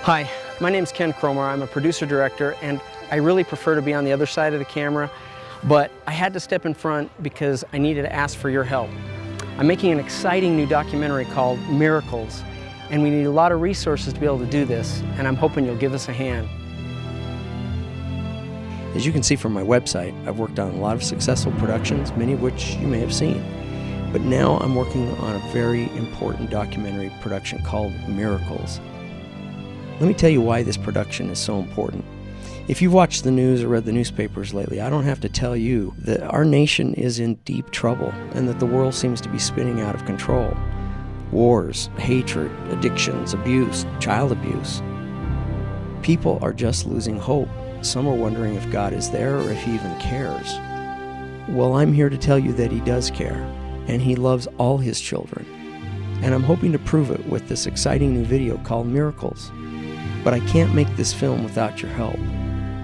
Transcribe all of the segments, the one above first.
Hi, my name's Ken Cromer. I'm a producer-director, and I really prefer to be on the other side of the camera, but I had to step in front because I needed to ask for your help. I'm making an exciting new documentary called Miracles, and we need a lot of resources to be able to do this, and I'm hoping you'll give us a hand. As you can see from my website, I've worked on a lot of successful productions, many of which you may have seen. But now I'm working on a very important documentary production called Miracles. Let me tell you why this production is so important. If you've watched the news or read the newspapers lately, I don't have to tell you that our nation is in deep trouble and that the world seems to be spinning out of control. Wars, hatred, addictions, abuse, child abuse. People are just losing hope. Some are wondering if God is there or if He even cares. Well, I'm here to tell you that He does care, and He loves all His children. And I'm hoping to prove it with this exciting new video called Miracles. But I can't make this film without your help.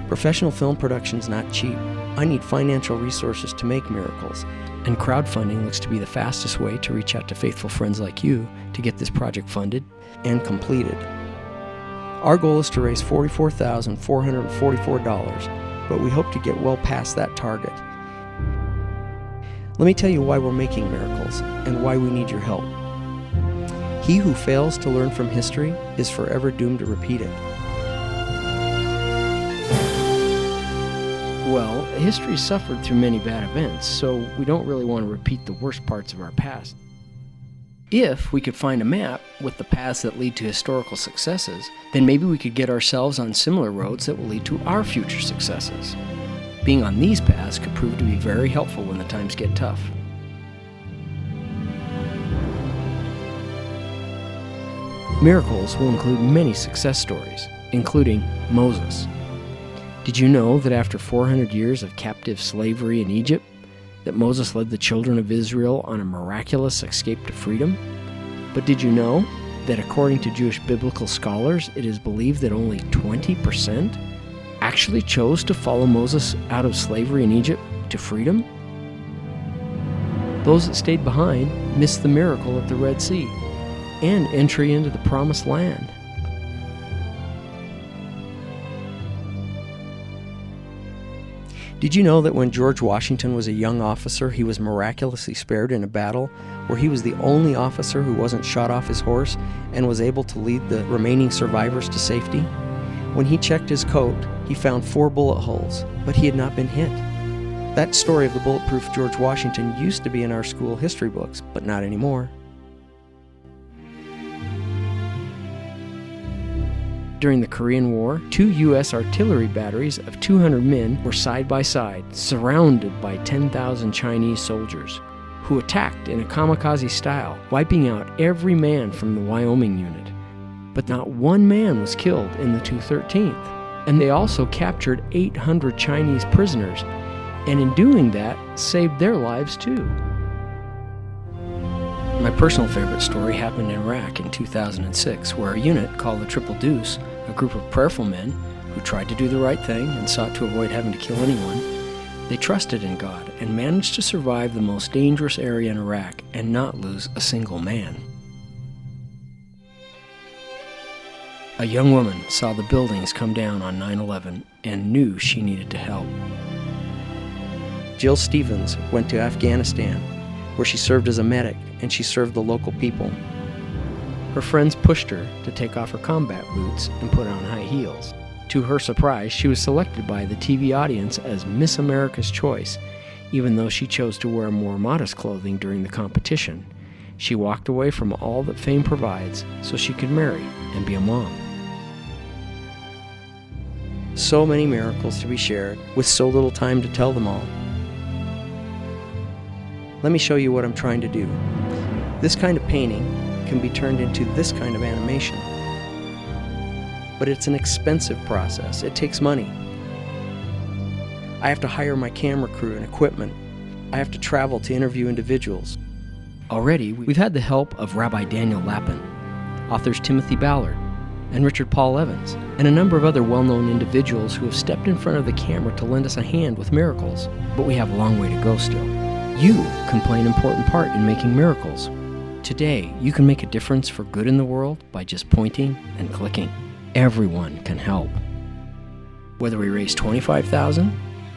Professional film production's not cheap. I need financial resources to make Miracles, and crowdfunding looks to be the fastest way to reach out to faithful friends like you to get this project funded and completed. Our goal is to raise $44,444, but we hope to get well past that target. Let me tell you why we're making Miracles and why we need your help. He who fails to learn from history is forever doomed to repeat it. Well, history suffered through many bad events, so we don't really want to repeat the worst parts of our past. If we could find a map with the paths that lead to historical successes, then maybe we could get ourselves on similar roads that will lead to our future successes. Being on these paths could prove to be very helpful when the times get tough. Miracles will include many success stories, including Moses. Did you know that after 400 years of captive slavery in Egypt, that Moses led the children of Israel on a miraculous escape to freedom? But did you know that according to Jewish biblical scholars, it is believed that only 20% actually chose to follow Moses out of slavery in Egypt to freedom? Those that stayed behind missed the miracle at the Red Sea and entry into the Promised Land. Did you know that when George Washington was a young officer, he was miraculously spared in a battle where he was the only officer who wasn't shot off his horse and was able to lead the remaining survivors to safety? When he checked his coat, he found 4 bullet holes, but he had not been hit. That story of the bulletproof George Washington used to be in our school history books, but not anymore. During the Korean War, 2 U.S. artillery batteries of 200 men were side by side, surrounded by 10,000 Chinese soldiers, who attacked in a kamikaze style, wiping out every man from the Wyoming unit. But not one man was killed in the 213th, and they also captured 800 Chinese prisoners, and in doing that, saved their lives too. My personal favorite story happened in Iraq in 2006, where a unit called the Triple Deuce, a group of prayerful men who tried to do the right thing and sought to avoid having to kill anyone, they trusted in God and managed to survive the most dangerous area in Iraq and not lose a single man. A young woman saw the buildings come down on 9/11 and knew she needed to help. Jill Stevens went to Afghanistan, where she served as a medic, and she served the local people. Her friends pushed her to take off her combat boots and put on high heels. To her surprise, she was selected by the TV audience as Miss America's Choice, even though she chose to wear more modest clothing during the competition. She walked away from all that fame provides so she could marry and be a mom. So many miracles to be shared, with so little time to tell them all. Let me show you what I'm trying to do. This kind of painting can be turned into this kind of animation. But it's an expensive process. It takes money. I have to hire my camera crew and equipment. I have to travel to interview individuals. Already, we've had the help of Rabbi Daniel Lapin, authors Timothy Ballard, and Richard Paul Evans, and a number of other well-known individuals who have stepped in front of the camera to lend us a hand with Miracles. But we have a long way to go still. You can play an important part in making Miracles. Today, you can make a difference for good in the world by just pointing and clicking. everyone can help. Whether we raise $25,000,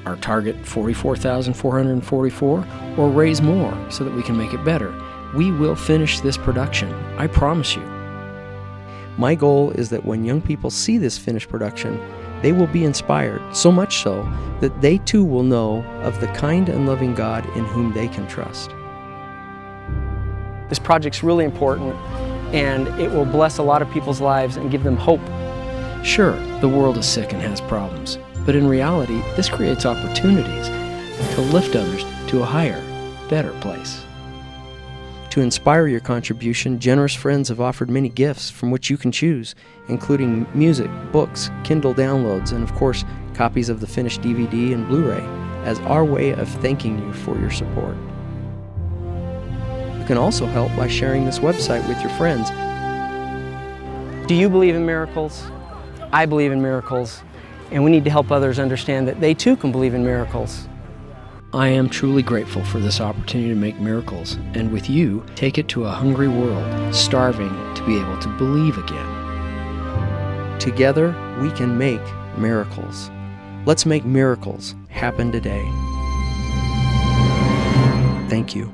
our target $44,444, or raise more so that we can make it better, we will finish this production. I promise you. My goal is that when young people see this finished production, they will be inspired, so much so that they too will know of the kind and loving God in whom they can trust. This project's really important, and it will bless a lot of people's lives and give them hope. Sure, the world is sick and has problems, but in reality, this creates opportunities to lift others to a higher, better place. To inspire your contribution, generous friends have offered many gifts from which you can choose, including music, books, Kindle downloads, and of course, copies of the finished DVD and Blu-ray, as our way of thanking you for your support. You can also help by sharing this website with your friends. Do you believe in miracles? I believe in miracles, and we need to help others understand that they too can believe in miracles. I am truly grateful for this opportunity to make miracles, and with you, take it to a hungry world, starving to be able to believe again. Together, we can make miracles. Let's make miracles happen today. Thank you.